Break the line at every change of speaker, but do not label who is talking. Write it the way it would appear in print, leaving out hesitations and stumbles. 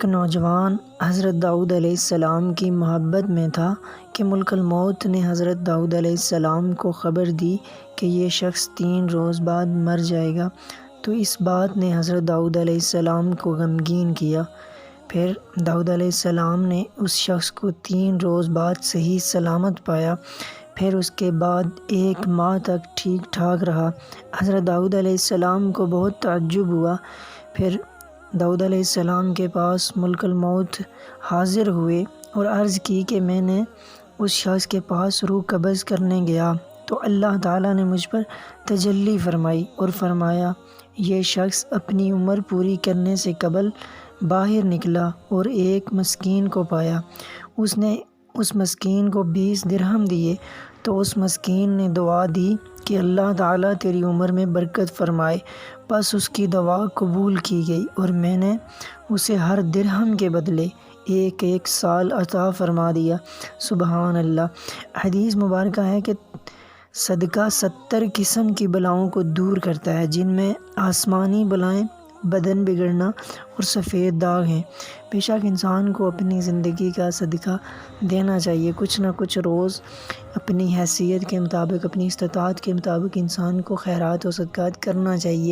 ایک نوجوان حضرت داؤد علیہ السلام کی محبت میں تھا کہ ملک الموت نے حضرت داؤد علیہ السلام کو خبر دی کہ یہ شخص 3 روز بعد مر جائے گا، تو اس بات نے حضرت داؤد علیہ السلام کو غمگین کیا۔ پھر داؤد علیہ السلام نے اس شخص کو 3 روز بعد صحیح سلامت پایا، پھر اس کے بعد 1 ماہ تک ٹھیک ٹھاک رہا۔ حضرت داؤد علیہ السلام کو بہت تعجب ہوا۔ پھر داؤد علیہ السلام کے پاس ملک الموت حاضر ہوئے اور عرض کی کہ میں نے اس شخص کے پاس روح قبض کرنے گیا تو اللہ تعالیٰ نے مجھ پر تجلی فرمائی اور فرمایا یہ شخص اپنی عمر پوری کرنے سے قبل باہر نکلا اور ایک مسکین کو پایا۔ اس نے اس مسکین کو 20 درہم دیے تو اس مسکین نے دعا دی کہ اللہ تعالیٰ تیری عمر میں برکت فرمائے۔ بس اس کی دعا قبول کی گئی اور میں نے اسے ہر درہم کے بدلے 1 سال عطا فرما دیا۔ سبحان اللہ۔ حدیث مبارکہ ہے کہ صدقہ 70 قسم کی بلاؤں کو دور کرتا ہے، جن میں آسمانی بلائیں، بدن بگڑنا اور سفید داغ ہیں۔ بے شک انسان کو اپنی زندگی کا صدقہ دینا چاہیے، کچھ نہ کچھ روز اپنی حیثیت کے مطابق، اپنی استطاعت کے مطابق انسان کو خیرات و صدقات کرنا چاہیے۔